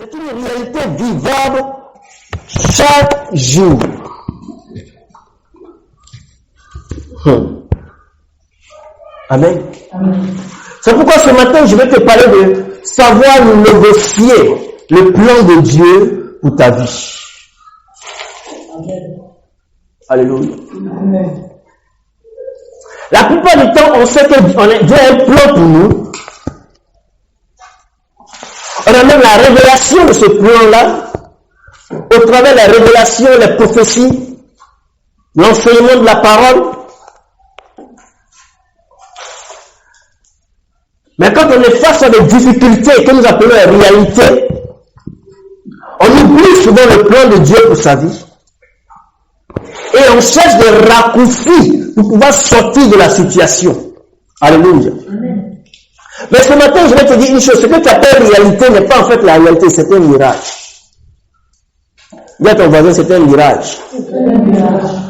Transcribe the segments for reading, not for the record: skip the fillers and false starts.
C'est une réalité vivable chaque jour. Amen. Amen. C'est pourquoi ce matin, je vais te parler de savoir négocier le plan de Dieu pour ta vie. Amen. Alléluia. Amen. La plupart du temps, on sait que Dieu a un plan pour nous. On a même la révélation de ce plan-là, au travers de la révélation, les prophéties, l'enseignement de la parole. Mais quand on est face à des difficultés que nous appelons la réalité, on oublie souvent le plan de Dieu pour sa vie. Et on cherche des raccourcis pour pouvoir sortir de la situation. Alléluia. Amen. Mais ce matin, je vais te dire une chose. Ce que tu appelles réalité n'est pas en fait la réalité, c'est un mirage. Dis à ton voisin, c'est un mirage.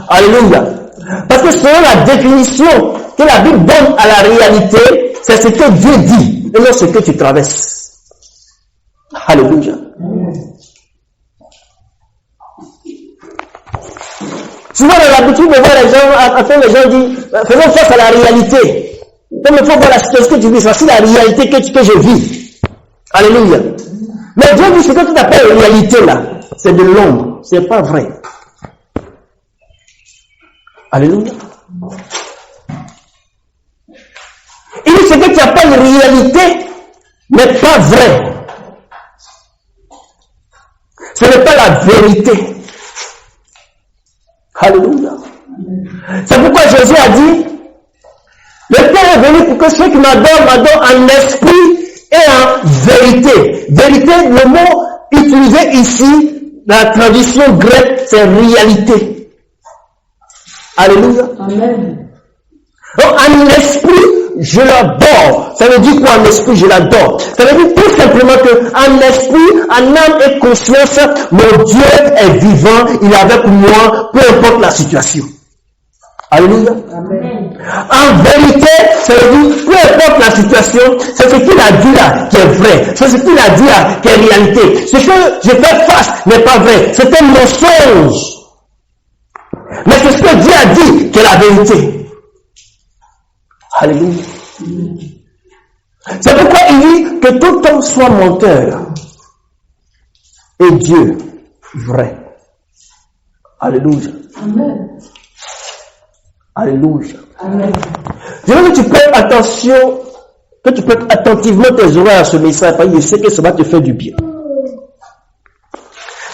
Alléluia. Parce que selon la définition que la Bible donne à la réalité, c'est ce que Dieu dit et non ce que tu traverses. Alléluia. Souvent, on a l'habitude de voir les gens, après les gens disent, faisons face à la réalité. Comme il faut voir la situation que tu vis, c'est la réalité que je vis. Alléluia. Mais Dieu dit, ce que tu appelles réalité là, c'est de l'ombre, c'est pas vrai. Alléluia. Il dit, ce que tu appelles réalité n'est pas vrai. Ce n'est pas la vérité. Alléluia. C'est pourquoi Jésus a dit, le Père est venu pour que ceux qui m'adorent en esprit et en vérité. Vérité, le mot utilisé ici, dans la traduction grecque, c'est réalité. Alléluia. Amen. Donc, en esprit, je l'adore. Ça veut dire quoi en esprit, je l'adore? Ça veut dire tout simplement que en esprit, en âme et conscience, mon Dieu est vivant, il est avec moi, peu importe la situation. Alléluia. Amen. En vérité, ça veut dire, peu importe la situation, c'est ce qu'il a dit là qui est vrai. C'est ce qu'il a dit là qui est réalité. Ce que je fais face n'est pas vrai. C'est un mensonge. Mais c'est ce que Dieu a dit qui est la vérité. Alléluia. C'est pourquoi il dit que tout homme soit menteur et Dieu vrai. Alléluia. Amen. Alléluia. Amen. Je veux que tu prêtes attention, que tu prêtes attentivement tes oreilles à ce message, parce que je sais que ça va te faire du bien.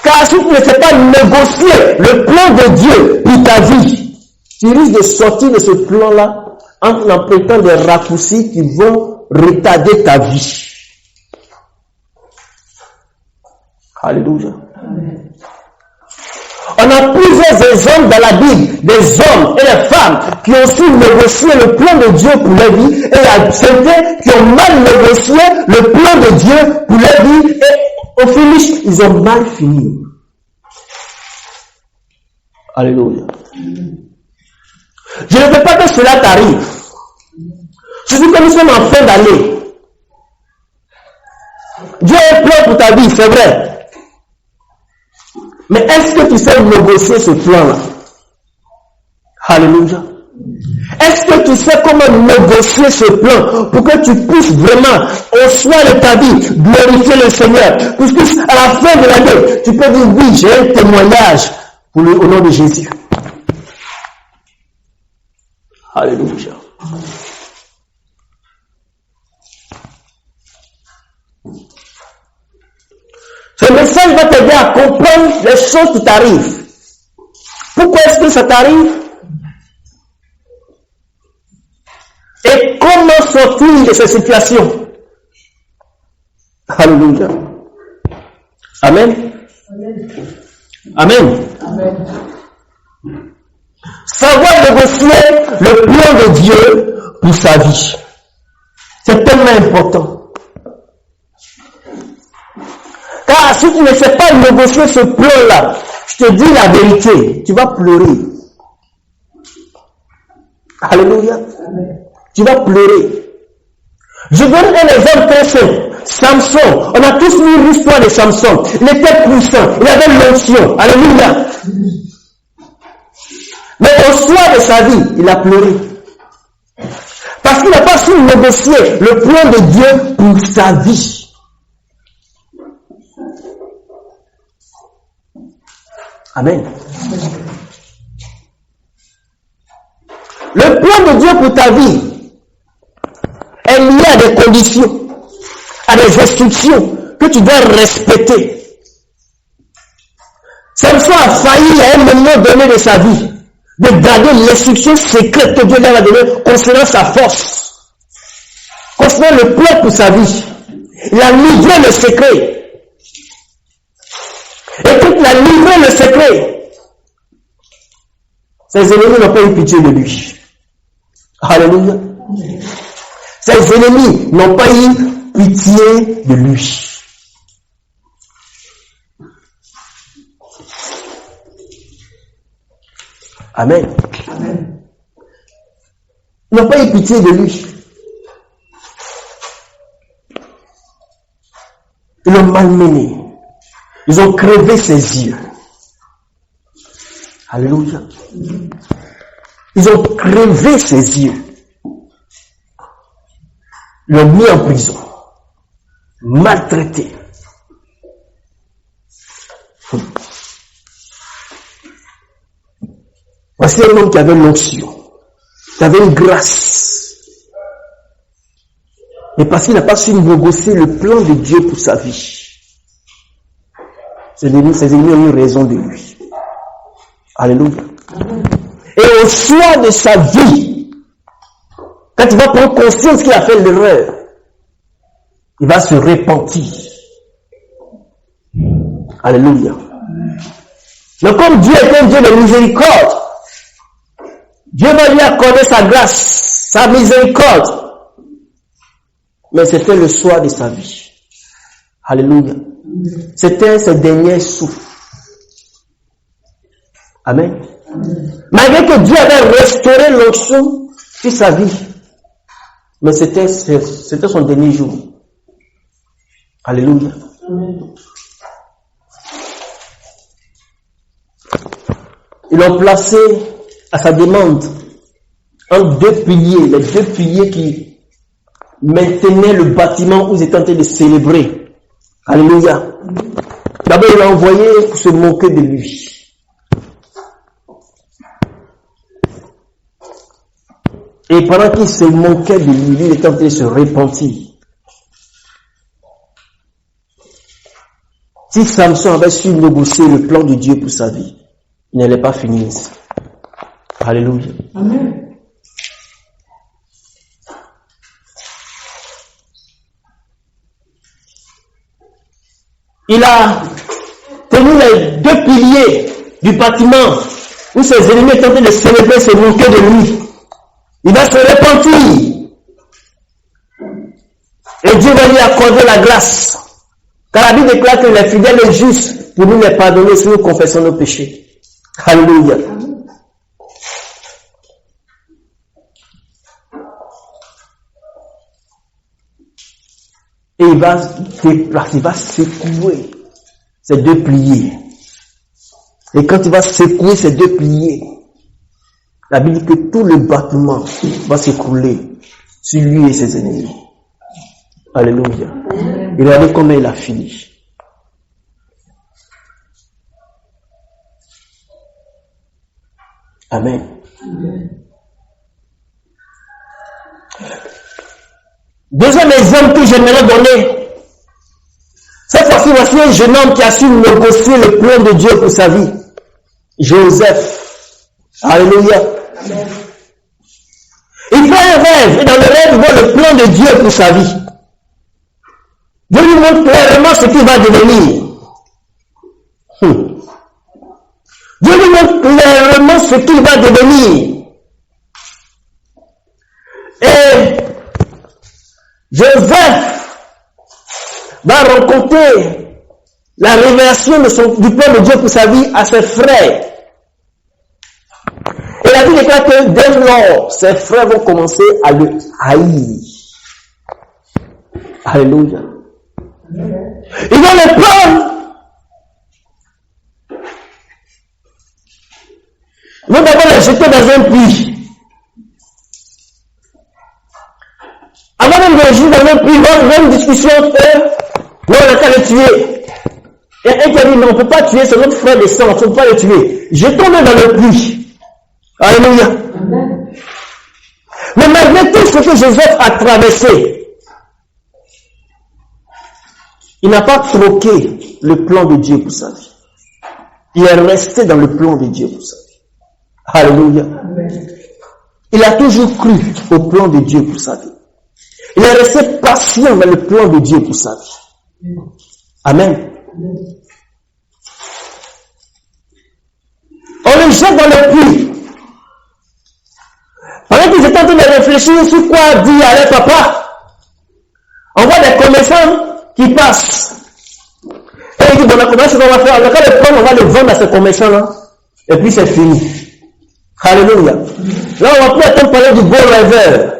Car si tu ne sais pas négocier le plan de Dieu pour ta vie, tu risques de sortir de ce plan-là en empruntant des raccourcis qui vont retarder ta vie. Alléluia. Amen. On a plusieurs exemples dans la Bible, des hommes et des femmes qui ont su négocier le plan de Dieu pour leur vie et accepter, qui ont mal négocié le plan de Dieu pour leur vie et au finish, ils ont mal fini. Alléluia. Je ne veux pas que cela t'arrive. Surtout que nous sommes en fin d'année. Dieu a un plan pour ta vie, c'est vrai. Mais est-ce que tu sais négocier ce plan-là? Alléluia. Est-ce que tu sais comment négocier ce plan pour que tu puisses vraiment, au soir de ta vie, glorifier le Seigneur? Pour que à la fin de l'année, tu peux dire oui, j'ai un témoignage au nom de Jésus. Alléluia. Ce message va t'aider à comprendre les choses qui t'arrivent. Pourquoi est-ce que ça t'arrive? Et comment sortir de ces situations? Alléluia. Amen. Amen. Amen. Savoir négocier le plan de Dieu pour sa vie. C'est tellement important. Car si tu ne sais pas négocier ce plan-là, je te dis la vérité, tu vas pleurer. Alléluia. Tu vas pleurer. Je donne un exemple très simple. Samson, on a tous lu l'histoire de Samson. Il était puissant, il avait l'onction. Alléluia. Mais au soir de sa vie, il a pleuré. Parce qu'il n'a pas su négocier le plan de Dieu pour sa vie. Amen. Le plan de Dieu pour ta vie est lié à des conditions, à des instructions que tu dois respecter. Samson a failli à un moment donné de sa vie de garder l'instruction secrète que Dieu lui a donnée concernant sa force, concernant le plan pour sa vie. Il a livré le secret. Et quand il a livré le secret, ses ennemis n'ont pas eu pitié de lui. Alléluia. Ses ennemis n'ont pas eu pitié de lui. Amen. Amen. Ils n'ont pas eu pitié de lui. Ils l'ont malmené. Ils ont crevé ses yeux. Alléluia. Ils ont crevé ses yeux. Ils l'ont mis en prison. Maltraité. Voici un homme qui avait l'onction, qui avait une grâce. Mais parce qu'il n'a pas su négocier le plan de Dieu pour sa vie, ses ennemis ont eu raison de lui. Alléluia. Et au soir de sa vie, quand il va prendre conscience qu'il a fait l'erreur, il va se repentir. Alléluia. Donc comme Dieu est un Dieu de miséricorde, Dieu va lui accorder sa grâce, sa miséricorde. Mais c'était le soir de sa vie. Alléluia. C'était ses derniers souffles. Amen. Malgré que Dieu avait restauré l'onction sur sa vie. Mais c'était son dernier jour. Alléluia. Ils l'ont placé à sa demande entre deux piliers, les deux piliers qui maintenaient le bâtiment où ils étaient en train de célébrer. Alléluia. D'abord, il l'a envoyé pour se moquer de lui. Et pendant qu'il se moquait de lui, il était en train de se repentir. Si Samson avait su négocier le plan de Dieu pour sa vie, il n'allait pas finir ici. Alléluia. Amen. Il a tenu les deux piliers du bâtiment où ses ennemis étaient en train de célébrer, se moquer de lui. Il va se repentir. Et Dieu va lui accorder la grâce. Car la Bible déclare que les fidèles et justes pour nous les pardonner si nous confessons nos péchés. Alléluia. Et il va déplacer, il va secouer ces deux piliers. Et quand il va secouer ces deux piliers, la Bible dit que tout le bâtiment va s'écrouler sur lui et ses ennemis. Alléluia. Et regardez comment il a fini. Amen. Deuxième exemple que j'aimerais donner. Cette fois-ci, voici un jeune homme qui a su négocier le plan de Dieu pour sa vie. Joseph. Alléluia. Amen. Il fait un rêve, et dans le rêve, il voit le plan de Dieu pour sa vie. Dieu lui montre clairement ce qu'il va devenir. Dieu lui montre clairement ce qu'il va devenir. Et Joseph va rencontrer la révélation du plan de Dieu pour sa vie à ses frères. Et la Bible déclare que dès lors, ses frères vont commencer à le haïr. Alléluia. Ils vont les prendre. Ils vont d'abord les jeter dans un puits. Avant même de les jeter dans un puits, ils vont une discussion faire. Non, on n'a qu'à les tuer. Et un qui a dit, non, on ne peut pas tuer, c'est notre frère de sang, on ne peut pas les tuer. Jetons-les dans le puits. Alléluia. Mais malgré tout ce que Joseph a traversé, il n'a pas troqué le plan de Dieu pour sa vie. Il est resté dans le plan de Dieu pour sa vie. Alléluia. Il a toujours cru au plan de Dieu pour sa vie. Il est resté patient dans le plan de Dieu pour sa vie. Amen. On le jette dans le puits. Pendant qu'ils étaient en train de réfléchir sur quoi dire à leur papa, on voit des commerçants qui passent. Et ils disent, bon, comment est-ce qu'on va faire? On va les prendre, on va les vendre à ces commerçants-là. Et puis c'est fini. Alléluia. Là, on va plus attendre parler du bon rêveur.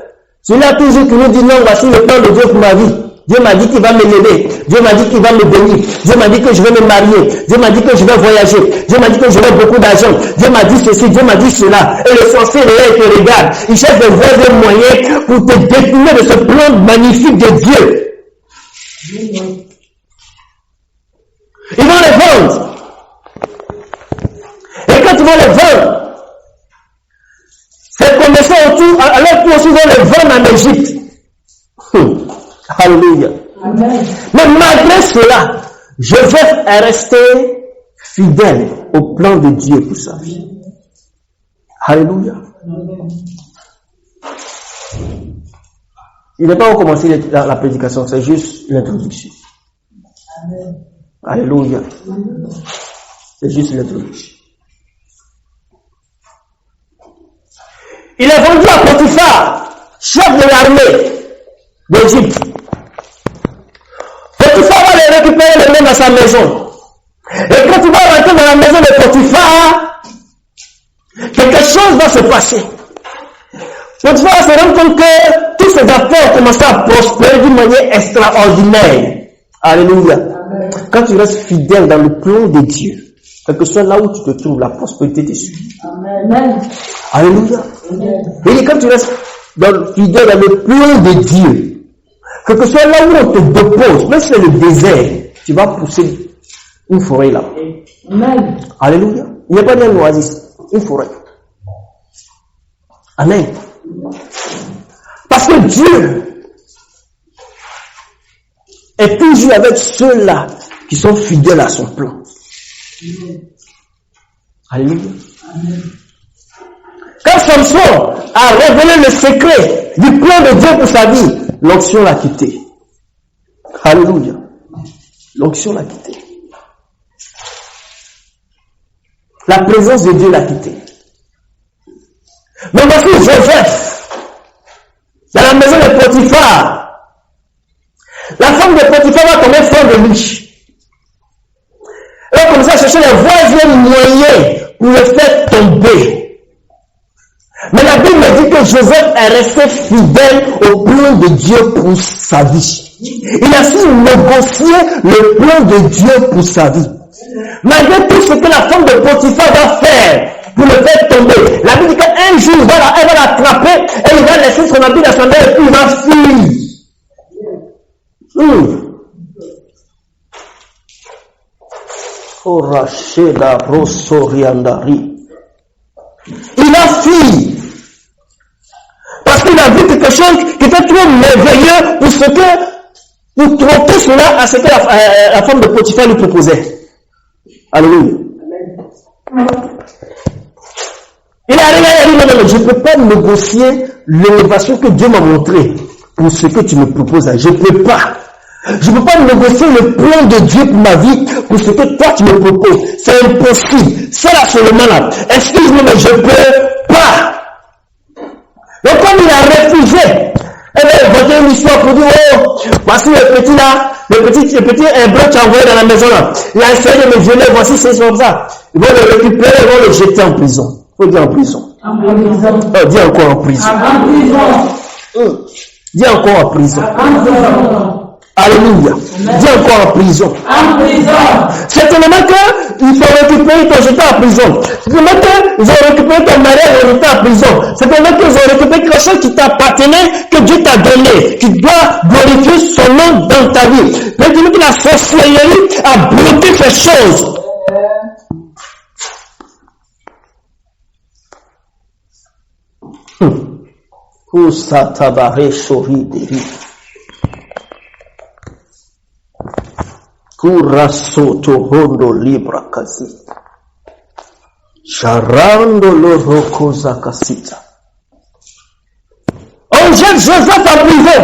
Celui-là toujours qui nous dit, non, voici le plan de Dieu pour ma vie. Dieu m'a dit qu'il va me lever. Dieu m'a dit qu'il va me bénir. Dieu m'a dit que je vais me marier. Dieu m'a dit que je vais voyager. Dieu m'a dit que j'aurai beaucoup d'argent. Dieu m'a dit ceci, Dieu m'a dit cela. Et le sorcier te regarde. Il cherche des voies et moyens pour te détourner de ce plan magnifique de Dieu. Ils vont les vendre. Et quand ils vont les vendre, ces commerçants autour, alors qu'ils aussi vont les vendre en Égypte. Alléluia. Amen. Mais malgré cela, Joseph est resté fidèle au plan de Dieu pour sa vie. Alléluia. Amen. Il n'est pas recommencé la prédication, c'est juste l'introduction. Amen. Alléluia. Amen. C'est juste l'introduction. Il est vendu à Potiphar, chef de l'armée d'Égypte. Potiphar va les récupérer les mêmes dans sa maison. Et quand il va rentrer dans la maison de Potiphar, quelque chose va se passer. Potiphar se rend compte que tous ses affaires ont commencé à prospérer d'une manière extraordinaire. Alléluia. Amen. Quand tu restes fidèle dans le plan de Dieu, quel que soit là où tu te trouves, la prospérité te suit. Amen. Alléluia. Amen. Et quand tu restes fidèle dans le plan de Dieu, quel que soit là où on te dépose, même si c'est le désert, tu vas pousser une forêt là. Amen. Alléluia. Il n'y a pas d'un oasis, une forêt. Amen. Parce que Dieu est toujours avec ceux-là qui sont fidèles à son plan. Alléluia. Amen. Quand Samson a révélé le secret du plan de Dieu pour sa vie, l'onction l'a quitté. Alléluia. L'onction l'a quitté. La présence de Dieu l'a quitté. Mais voici Joseph, dans la maison de Potiphar. La femme de Potiphar va tomber fort de lui. Elle va commencer à chercher les voies et moyens pour le faire tomber. Mais la Bible me dit que Joseph est resté fidèle au plan de Dieu pour sa vie. Il a su négocier le plan de Dieu pour sa vie. Malgré tout ce que la femme de Potiphar va faire pour le faire tomber, la Bible dit qu'un jour, elle va l'attraper et il va laisser son habit dans sa main et puis il va fuir. Il a fui. Parce qu'il a vu quelque chose qui était trop merveilleux pour tromper cela à ce que la femme de Potiphar lui proposait. Alléluia. Il est arrivé et il a dit, non, je ne peux pas négocier l'élévation que Dieu m'a montrée pour ce que tu me proposes. Je ne peux pas. Je ne peux pas négocier le plan de Dieu pour ma vie pour ce que toi tu me proposes. C'est impossible. C'est là seulement là. Excuse-moi, mais je ne peux pas. Donc comme il a refusé, elle a inventé une histoire pour dire, oh, voici le petit là, le petit hébreu qui a envoyé dans la maison là. Il a essayé de me violer, voici c'est comme ça. Ils vont le récupérer, ils vont le jeter en prison. Il faut dire en prison. En prison. Oh, dis encore en prison. En prison. Dis encore en prison. En prison. Alléluia. Dis encore en prison. En prison. Certainement qu'ils ont récupéré ton jeté en prison. Certainement qu'ils ont récupéré ton mariage et jeté en prison. Certainement qu'ils ont récupéré quelque chose qui t'appartenait, que Dieu t'a donné. Tu dois glorifier son nom dans ta vie. Mais dis-nous que la sorcellerie a bloqué ces choses. Kusatabaré chori deri. Kurasoto hondo libra kasi. Charando lo rokosa kasita. On jette Joseph en prison.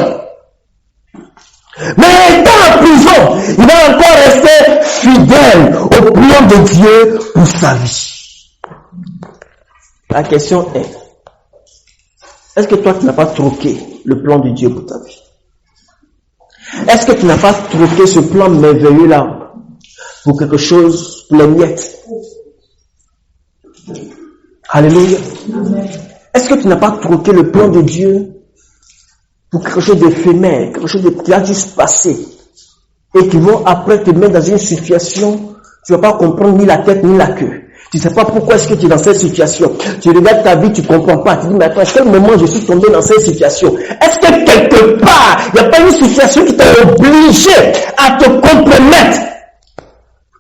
Mais étant en prison, il va encore rester fidèle au plan de Dieu pour sa vie. La question est-ce que toi tu n'as pas troqué le plan de Dieu pour ta vie? Est-ce que tu n'as pas troqué ce plan merveilleux là pour quelque chose, pour les miettes? Alléluia. Est-ce que tu n'as pas troqué le plan de Dieu pour quelque chose d'éphémère, quelque chose qui a dû se passer et qui vont après te mettre dans une situation, tu ne vas pas comprendre ni la tête ni la queue. Tu ne sais pas pourquoi est-ce que tu es dans cette situation. Tu regardes ta vie, tu ne comprends pas. Tu dis, mais attends, à quel moment je suis tombé dans cette situation? Est-ce que quelque part, il n'y a pas une situation qui t'a obligé à te compromettre?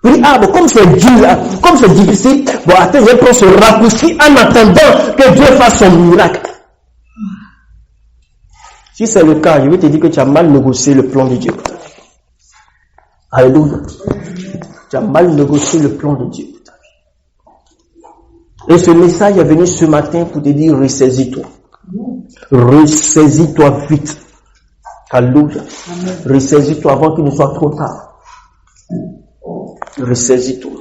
Tu dis, bon, comme c'est dur, comme c'est difficile, bon, attends, je vais prendre ce raccourci en attendant que Dieu fasse son miracle. Si c'est le cas, je vais te dire que tu as mal négocié le plan de Dieu pour ta vie. Alléluia. Tu as mal négocié le plan de Dieu. Et ce message est venu ce matin pour te dire, ressaisis-toi. Ressaisis-toi vite. Alléluia. Ressaisis-toi avant qu'il ne soit trop tard. Ressaisis-toi.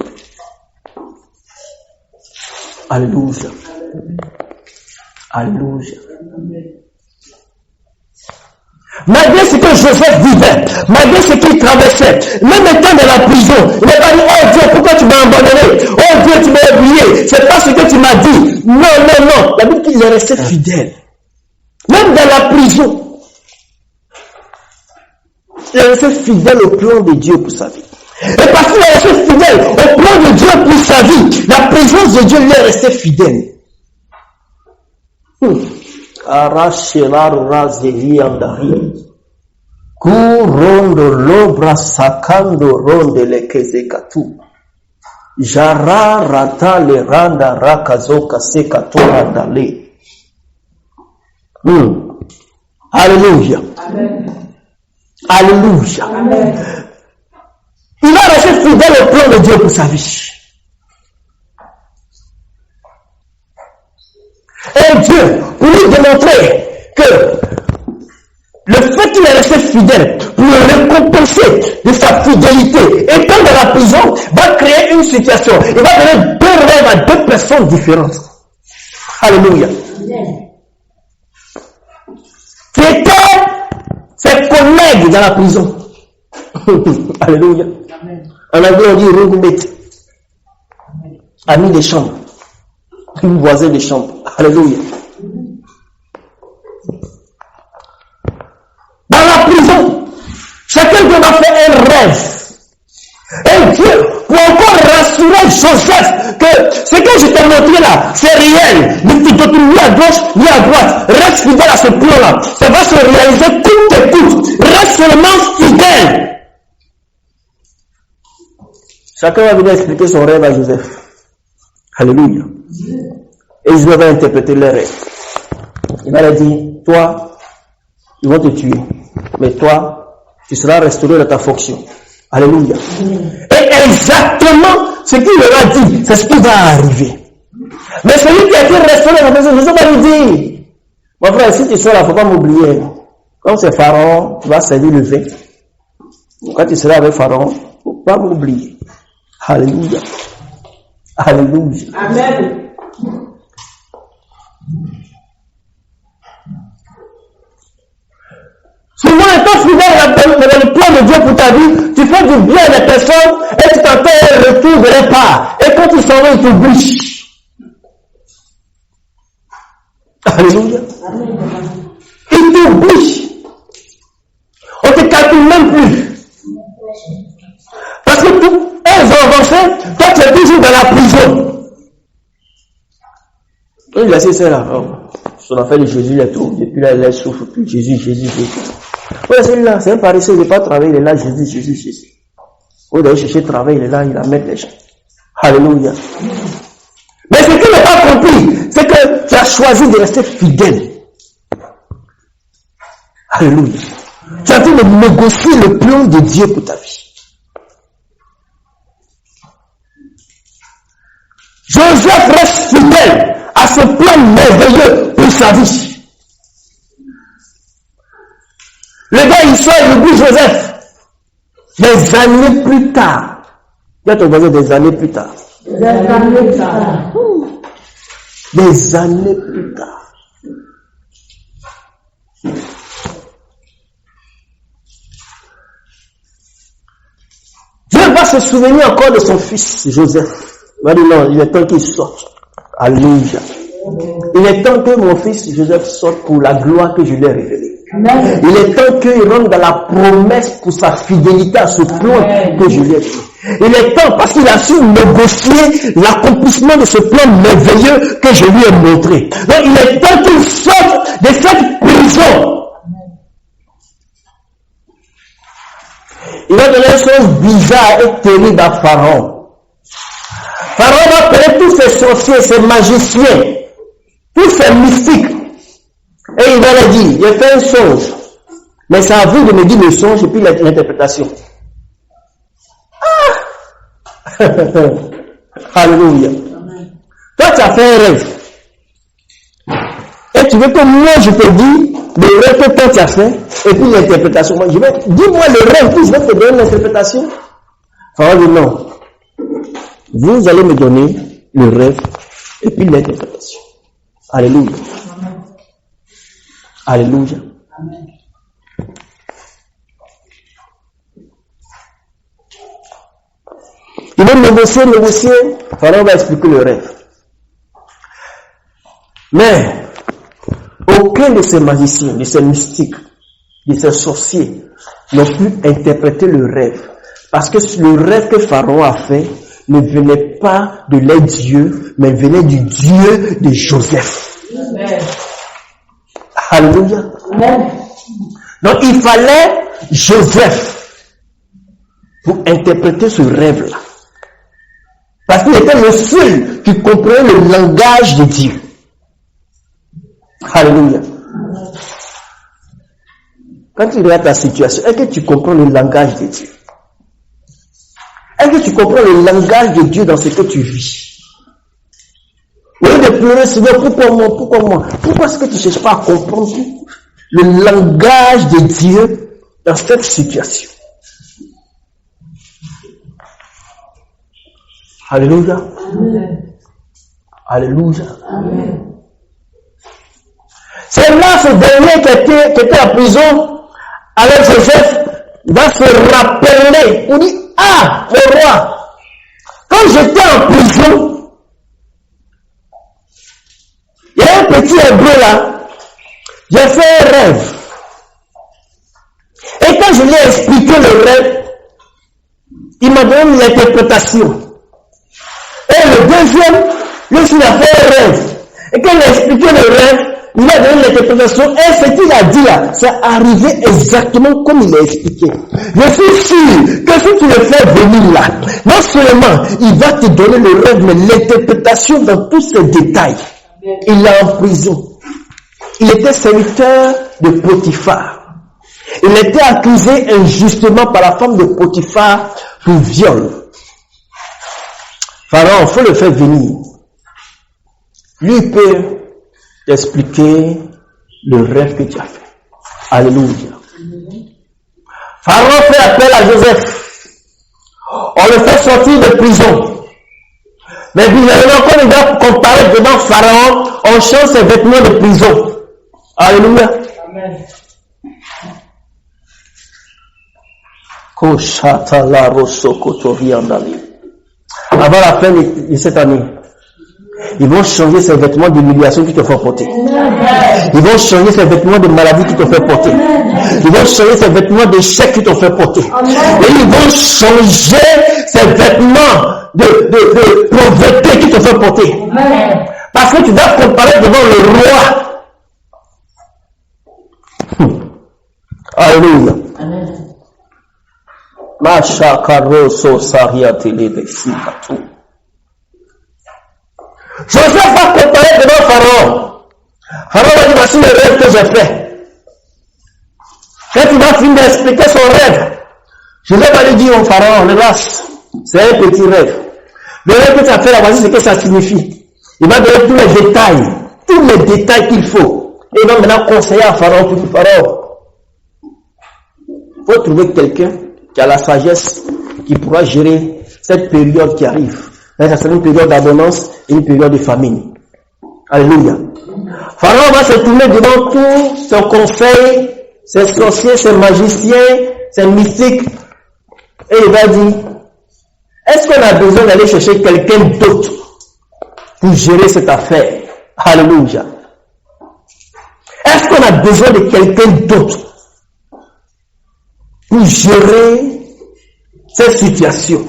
Alléluia. Alléluia. Malgré ce que Joseph vivait, malgré ce qu'il traversait, même étant dans la prison, il n'a pas dit, oh Dieu, pourquoi tu m'as abandonné? Oh Dieu, tu m'as oublié. C'est pas ce que tu m'as dit. Non, non, non. La Bible dit qu'il est resté fidèle. Même dans la prison, il est resté fidèle au plan de Dieu pour sa vie. Et parce qu'il est resté fidèle au plan de Dieu pour sa vie, la présence de Dieu lui est restée fidèle. Arashelar razeli andari. Kurondo lobra sakando ronde lekezekatu. Jara rata le randa rakazoka sekatora dale. Alléluia. Amen. Alléluia. Amen. Il va rester fidèle au plan de Dieu pour sa vie. Et Dieu, pour lui démontrer que le fait qu'il est resté fidèle, pour le récompenser de sa fidélité, étant dans la prison, va créer une situation. Il va donner deux rêves à deux personnes différentes. Alléluia. Qui étaient ses collègues dans la prison. Alléluia. En anglais, on dit roommate. Ami de chambre. Voisin de chambre. Alléluia. Dans la prison, chacun doit faire un rêve. Et Dieu, pour encore rassurer Joseph que ce que je t'ai montré là, c'est réel. Ne te tourne ni à gauche ni à droite. Reste fidèle à ce plan-là. Ça va se réaliser coûte que coûte. Reste seulement fidèle. Chacun va venir expliquer son rêve à Joseph. Alléluia. Et Joseph va interpréter les rêves. Il va leur dire, toi, ils vont te tuer. Mais toi, tu seras restauré dans ta fonction. Alléluia. Et exactement ce qu'il leur a dit, c'est ce qui va arriver. Mais celui qui a été restauré dans la maison, Joseph va lui dire, mon frère, si tu seras là, il ne faut pas m'oublier. Comme c'est Pharaon, tu vas servir le vin. Quand tu seras avec Pharaon, il ne faut pas m'oublier. Alléluia. Alléluia. Amen. Souvent, étant fidèle dans le plan de Dieu pour ta vie, tu fais du bien à des personnes et tu t'attends un retour de leur part. Et quand ils s'en vont, ils t'oublient. Alléluia. Ils t'oublient. On te calcule calcules même plus. Parce que elles ont avancé, toi tu es toujours dans la prison. Il a laissé ça là. Son affaire de Jésus, il est tout. Depuis là, elle souffre plus. Jésus. Oui, celui-là, c'est un paresseux, il n'est pas travaillé, il est là, Jésus. Au lieu d'aller chercher travail, il est là, il amène les gens. Alléluia. Mais ce qu'il n'a pas compris, c'est que tu as choisi de rester fidèle. Alléluia. Tu as envie de négocier le plan de Dieu pour ta vie. Joseph reste fidèle à ce plan merveilleux pour sa vie. Le gars, il sort, il oublie Joseph. Des années plus tard. Il y a ton voisin des années plus tard. Des années plus tard. Des années plus tard. Dieu va se souvenir encore de son fils Joseph. Il va dire non, il est temps qu'il sorte. Alléluia. Il est temps que mon fils Joseph sorte pour la gloire que je lui ai révélée. Amen. Il est temps qu'il rentre dans la promesse pour sa fidélité à ce plan que je lui ai fait. Il est temps parce qu'il a su négocier l'accomplissement de ce plan merveilleux que je lui ai montré. Donc il est temps qu'il sorte de cette prison. Il va donner une chose bizarre et terrible à Pharaon. Pharaon va appeler tous ces sorciers, ces magiciens, tous ces mystiques. Et il va leur dire, j'ai fait un songe. Mais c'est à vous de me dire le songe et puis l'interprétation. Ah! Alléluia. Toi, tu as fait un rêve. Et tu veux que moi, je te dise le rêve que toi, tu as fait et puis l'interprétation. Moi, dis-moi le rêve, puis je vais te donner l'interprétation. Pharaon dit non. Vous allez me donner le rêve et puis l'interprétation. Alléluia. Alléluia. Amen. Il va négocier. Pharaon va expliquer le rêve. Mais aucun de ces magiciens, de ces mystiques, de ces sorciers n'ont pu interpréter le rêve. Parce que le rêve que Pharaon a fait ne venait pas de leur Dieu, mais venait du Dieu de Joseph. Amen. Alléluia. Amen. Donc il fallait Joseph pour interpréter ce rêve-là. Parce qu'il était le seul qui comprenait le langage de Dieu. Alléluia. Quand tu regardes ta situation, est-ce que tu comprends le langage de Dieu? Est-ce que tu comprends le langage de Dieu dans ce que tu vis? Au lieu de pleurer, Seigneur, pourquoi moi? Pourquoi est-ce que tu ne cherches pas à comprendre le langage de Dieu dans cette situation? Alléluia. Amen. Alléluia. Amen. C'est là ce dernier qui était en prison avec Joseph va se rappeler pour dire, ah, le roi, quand j'étais en prison, il y a un petit hébreu là, j'ai fait un rêve. Et quand je lui ai expliqué le rêve, il m'a donné l'interprétation. Et le deuxième, lui aussi il a fait un rêve. Et quand il a expliqué le rêve, il a donné l'interprétation. Et ce qu'il a dit là, c'est arrivé exactement comme il a expliqué. Je suis sûr que si tu le fais venir là, non seulement il va te donner le rêve, mais l'interprétation dans tous ses détails. Il est en prison. Il était serviteur de Potiphar. Il était accusé injustement par la femme de Potiphar pour viol. Pharaon, il faut le faire venir. Lui peut t'expliquer le rêve que tu as fait. Alléluia. Pharaon fait appel à Joseph. On le fait sortir de prison. Mais bizarrement, quand il va comparaître devant Pharaon, on change ses vêtements de prison. Alléluia. Amen. Avant la fin de cette année, ils vont changer ces vêtements d'humiliation qui te font porter. Ils vont changer ces vêtements de maladie qui t'ont fait porter. Ils vont changer ces vêtements d'échec qui t'ont fait porter. Et ils vont changer ces vêtements de pauvreté qui t'ont fait porter. Parce que tu dois comparer devant le roi. Alléluia. Joseph va comparer devant Pharaon. Pharaon va dire, voici le rêve que j'ai fait. Quand il va finir d'expliquer son rêve, Joseph va lui dire au Pharaon, relax, c'est un petit rêve. Le rêve que tu as fait là, voici ce que ça signifie. Il va donner tous les détails qu'il faut. Et il va maintenant conseiller à Pharaon pour dire, Pharaon, il faut trouver quelqu'un qui a la sagesse, qui pourra gérer cette période qui arrive. Là, ça sera une période d'abondance et une période de famine. Alléluia. Pharaon va se tourner devant tout son conseil, ses sorciers, ses magiciens, ses mystiques, et il va dire, est-ce qu'on a besoin d'aller chercher quelqu'un d'autre pour gérer cette affaire? Alléluia. Est-ce qu'on a besoin de quelqu'un d'autre pour gérer cette situation?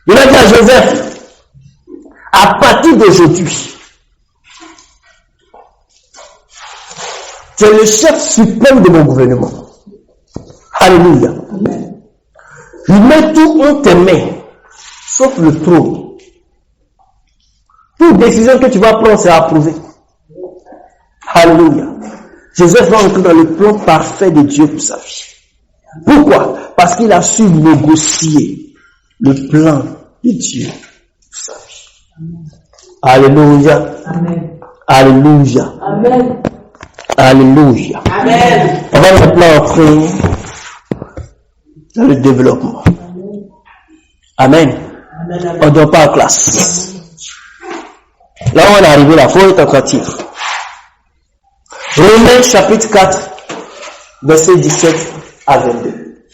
Il a dit à Joseph, à partir d'aujourd'hui, tu es le chef suprême de mon gouvernement. Alléluia. Je mets tout en tes mains, sauf le trône. Toute décision que tu vas prendre, c'est approuvé. Alléluia. Joseph va entrer dans le plan parfait de Dieu pour sa vie. Pourquoi? Parce qu'il a su négocier le plan de Dieu pour sa vie. Alléluia. Amen. Alléluia. Amen. Alléluia. Amen. On va maintenant entrer dans le développement. Amen. Amen. On ne doit pas en classe. Là où on est arrivé, là, il faut être attentif. Romains chapitre 4, verset 17 à 22.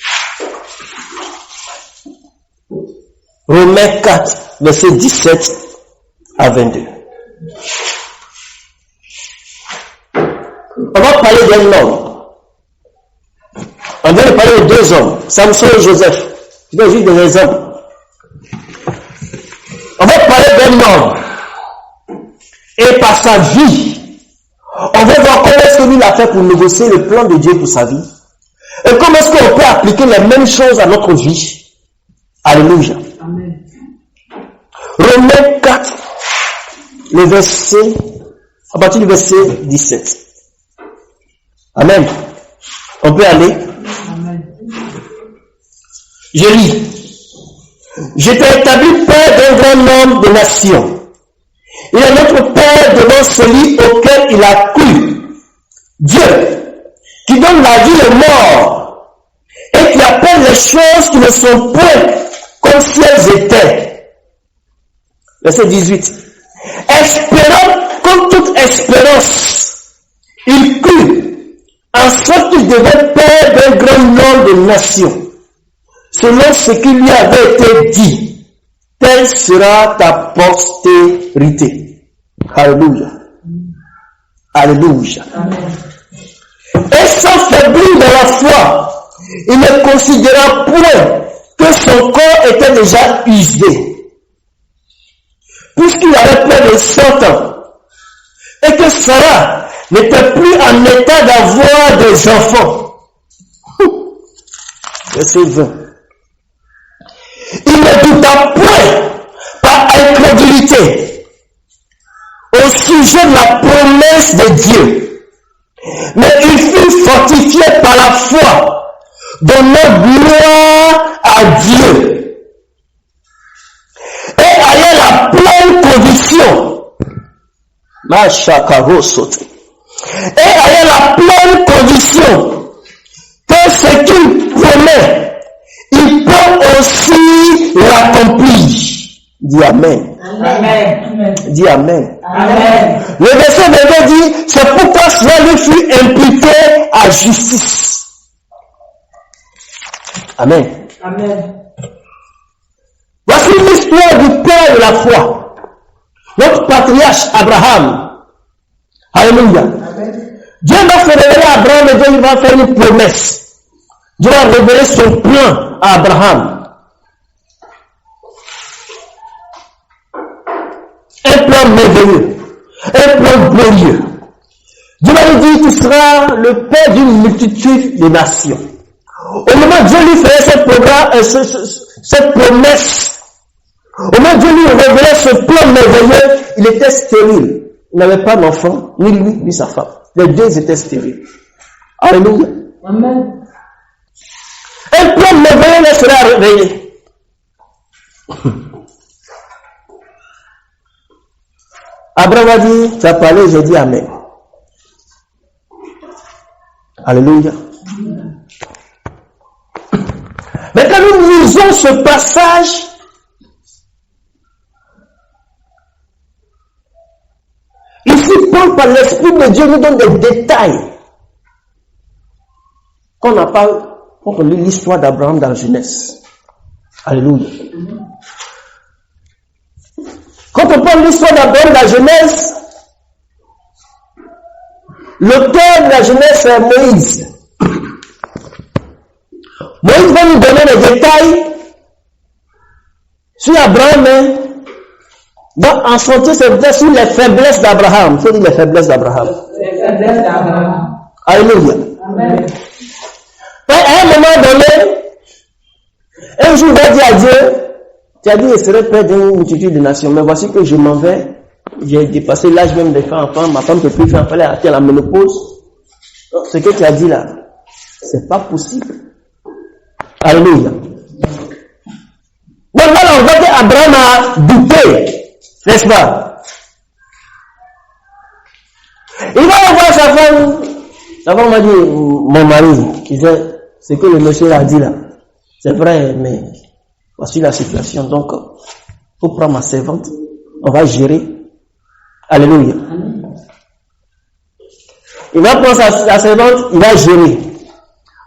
Romains 4, verset 17 à 22. On va parler d'un homme. On vient de parler de deux hommes, Samson et Joseph. Je vais juste des exemples. On va parler d'un homme. Et par sa vie, on va voir comment est-ce que lui l'a fait pour négocier le plan de Dieu pour sa vie. Et comment est-ce qu'on peut appliquer les mêmes choses à notre vie. Alléluia. Amen. Romains 4, le verset, à partir du verset 17. Amen. On peut aller. Amen. Je lis. Je t'ai établi père d'un grand nombre de nations. Il est notre Père devant celui auquel il a cru. Dieu, qui donne la vie aux morts, et qui appelle les choses qui ne sont point comme si elles étaient. Verset 18. Espérant comme toute espérance, il crut, en sorte qu'il devait père d'un grand nombre de nations, selon ce qui lui avait été dit. Telle sera ta postérité. Alléluia. Alléluia. Amen. Et sans faiblir dans la foi, il ne considéra point que son corps était déjà usé, puisqu'il avait près de 100 ans, et que Sarah n'était plus en état d'avoir des enfants. Verset 20. Il ne douta point par incrédulité au sujet de la promesse de Dieu, mais il fut fortifié par la foi, donnant gloire à Dieu, et ayant la pleine conviction, que ce qu'il promet, il peut aussi l'accomplir. Dis Amen. Amen. Dis Amen. Amen. Le verset 22 dit, c'est pourquoi cela lui fut imputé à justice. Amen. Amen. Voici l'histoire du père de la foi. Notre patriarche Abraham Alléluia. Dieu va se révéler à Abraham et Dieu va faire une promesse. Dieu va révéler son plan à Abraham. Un plan merveilleux. Un plan glorieux. Dieu va lui dire, tu seras le père d'une multitude de nations. Au moment où Dieu lui faisait cette promesse, au moment où Dieu lui révélait ce plan merveilleux, il était stérile. Il n'avait pas d'enfant, ni lui, ni sa femme. Les deux étaient stériles. Alléluia. Amen. Un plan merveilleux sera réveillé. Abraham a dit, tu as parlé, j'ai dit Amen. Alléluia. Maintenant, nous lisons ce passage. Ici, Paul, par l'Esprit de Dieu, nous donne des détails qu'on n'a pas pour lire l'histoire d'Abraham dans la Genèse. Alléluia. Quand on parle de l'histoire d'Abraham dans la Genèse, l'auteur de la Genèse, c'est Moïse. Moïse va nous donner des détails sur Abraham, va en sortir sur les faiblesses d'Abraham. Il faut dire les faiblesses d'Abraham. Les faiblesses d'Abraham. Alléluia. Amen. À un moment donné, un jour, il va dire à Dieu, tu as dit, je serai père d'une multitude de nations, mais voici que je m'en vais. J'ai dépassé l'âge même de faire enfant, ma femme ne peut plus faire enfant, elle a atteint la ménopause. Donc, ce que tu as dit là, c'est pas possible. Alléluia. Donc voilà, on voit qu'Abraham a douté, n'est-ce pas? Il va voir sa femme. Sa femme m'a dit, mon mari, qui sait ce que le monsieur a dit là. C'est vrai, mais voici la situation. Donc, il faut prendre ma servante. On va gérer. Alléluia. Il va prendre sa servante, il va gérer.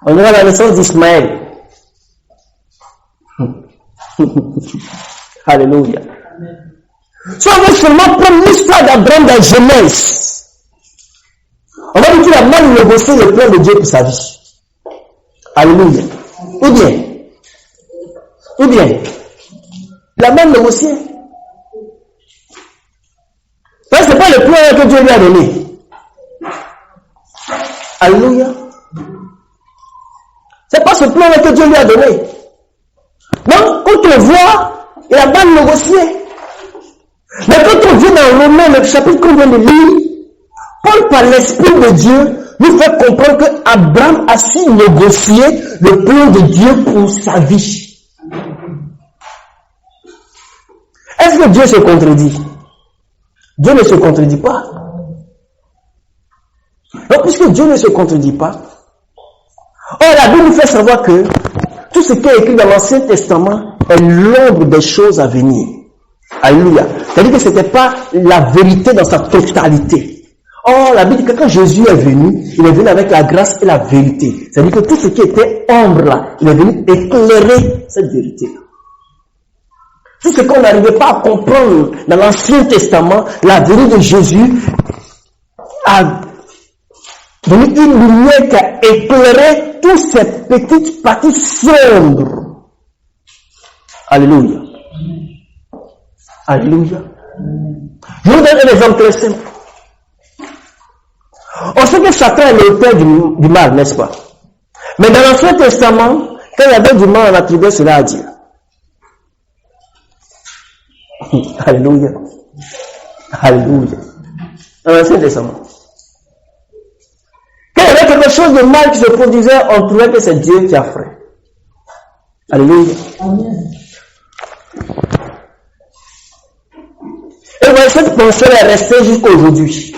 On aura la naissance d'Ismaël. Alléluia. Si on veut seulement prendre l'histoire d'Abraham dans Genèse, on va dire qu'il a mal négocié le plan de Dieu pour sa vie. Alléluia. Ou bien, il a mal négocié. Parce que ce n'est pas le plan que Dieu lui a donné. Alléluia. Ce n'est pas ce plan que Dieu lui a donné. Donc, quand on voit, il a mal négocié. Mais quand on vient dans Romains, le chapitre qu'on vient de lire, Paul, par l'Esprit de Dieu, nous fait comprendre qu'Abraham a su négocier le plan de Dieu pour sa vie. Est-ce que Dieu se contredit? Dieu ne se contredit pas. Donc, puisque Dieu ne se contredit pas, la Bible nous fait savoir que tout ce qui est écrit dans l'Ancien Testament est l'ombre des choses à venir. Alléluia. C'est-à-dire que ce n'était pas la vérité dans sa totalité. Or, la Bible dit que quand Jésus est venu, il est venu avec la grâce et la vérité. C'est-à-dire que tout ce qui était ombre là, il est venu éclairer cette vérité-là. Tout ce qu'on n'arrivait pas à comprendre dans l'Ancien Testament, la vérité de Jésus a donné une lumière qui a éclairé toutes ces petites parties sombres. Alléluia. Alléluia. Je vous donne un exemple très simple. On sait que Satan est l'auteur du mal, n'est-ce pas? Mais dans l'Ancien Testament, quand il y avait du mal, on attribuait cela à Dieu. Alléluia. Alléluia. Dans l'Ancien Testament. Quand il y avait quelque chose de mal qui se produisait, on trouvait que c'est Dieu qui a fait. Alléluia. Amen. Et voilà, cette pensée est restée jusqu'à aujourd'hui.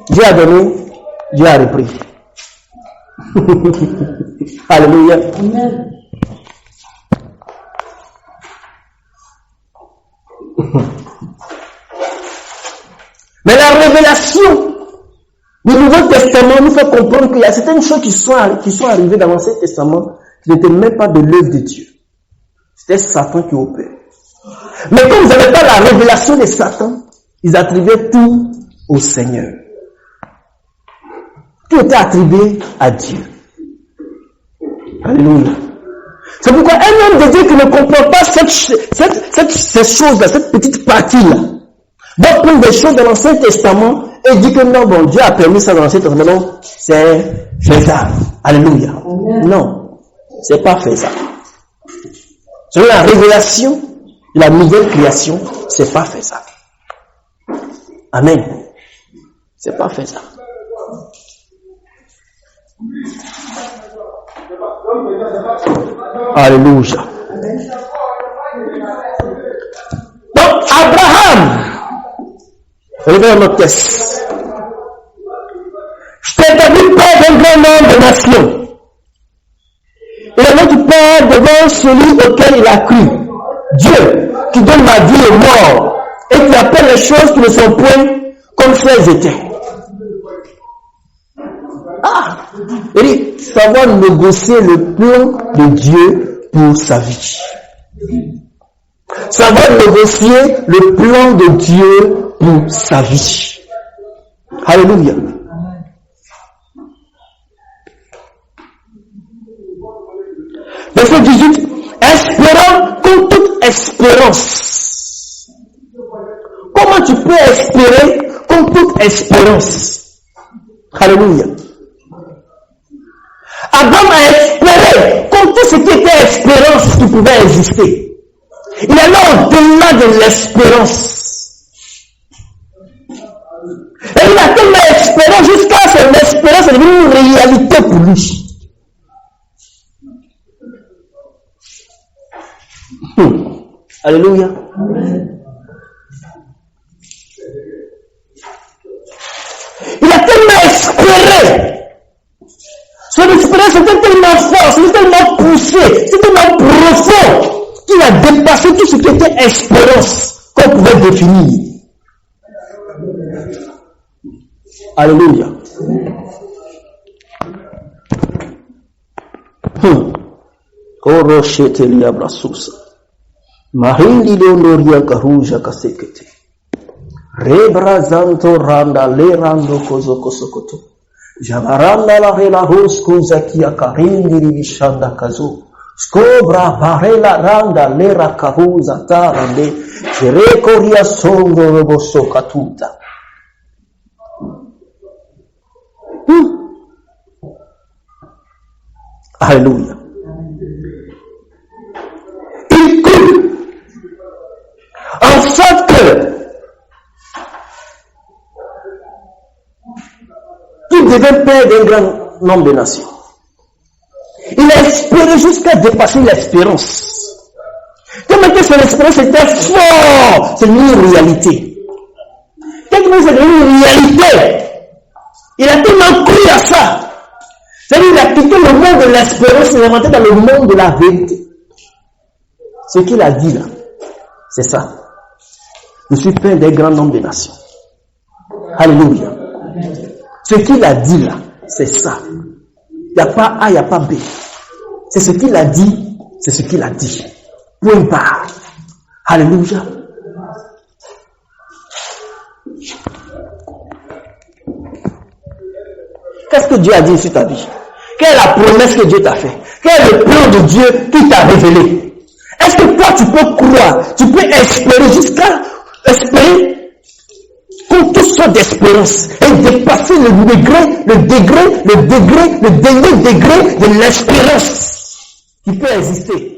Dieu a donné, Dieu a repris. Alléluia. Amen. Mais la révélation du Nouveau Testament nous fait comprendre qu'il y a certaines choses qui sont arrivées dans l'Ancien Testament qui n'étaient même pas de l'œuvre de Dieu. C'était Satan qui opère. Mais comme vous n'avez pas la révélation de Satan, Ils attribuaient tout au Seigneur. Tout était attribué à Dieu. Alléluia. C'est pourquoi un homme de Dieu qui ne comprend pas ces choses-là, cette petite partie-là, va prendre des choses dans l'Ancien Testament et dit que non, bon, Dieu a permis ça dans l'Ancien Testament, donc c'est faisable. Alléluia. Amen. Non, c'est pas faisable. Selon la révélation de la nouvelle création, c'est pas faisable. Amen. C'est pas faisable. Alléluia. Donc, Abraham, regardez notre texte. Je t'ai établi père d'un grand nombre de nations. Et le mot du Père devant celui auquel il a cru. Dieu, qui donne la vie aux morts, et qui appelle les choses qui ne sont point comme si elles étaient. Il dit, savoir négocier le plan de Dieu pour sa vie. Savoir négocier le plan de Dieu pour sa vie. Alléluia. Verset 18. Espérant comme toute espérance. Comment tu peux espérer comme toute espérance? Alléluia. Abraham a espéré comme tout ce qui était espérance qui pouvait exister. Il est là au-delà de l'espérance. Et il a tellement espéré jusqu'à ce que l'espérance est devenue une réalité pour lui. Alléluia. Il a tellement espéré. Son espérance était tellement forte, c'était tellement poussé, c'était tellement profond qu'il a dépassé tout ce qui était espérance qu'on pouvait définir. Alléluia. Koroshete liabrasusa. Mahindi londoria karuja kasekete. Rebra zanto randa le rando kozoko sokoto. Jabaranda la rela hosku zakia karindi rivishanda kazo. Skobra barela randa lera karuza tarande. Jereko ria songo roboso katuta. Alléluia. Il crut en sorte que il devait père d'un grand nombre de nations. Il a espéré jusqu'à dépasser l'espérance. Comme que son espérance était fort, c'est une réalité. Quelque chose c'est une réalité. Il a tellement cru à ça. C'est-à-dire qu'il a quitté le monde de l'espérance et il est rentré dans le monde de la vérité. Ce qu'il a dit là, c'est ça. Je suis père d'un grand nombre de nations. Alléluia. Ce qu'il a dit là, c'est ça. Il n'y a pas A, il n'y a pas B. C'est ce qu'il a dit, c'est ce qu'il a dit. Point barre. Alléluia. Qu'est-ce que Dieu a dit sur ta vie? Quelle est la promesse que Dieu t'a fait? Quel est le plan de Dieu qui t'a révélé? Est-ce que toi tu peux croire, tu peux espérer jusqu'à espérer pour toutes sortes d'espérance et dépasser le dernier degré de l'espérance qui peut exister?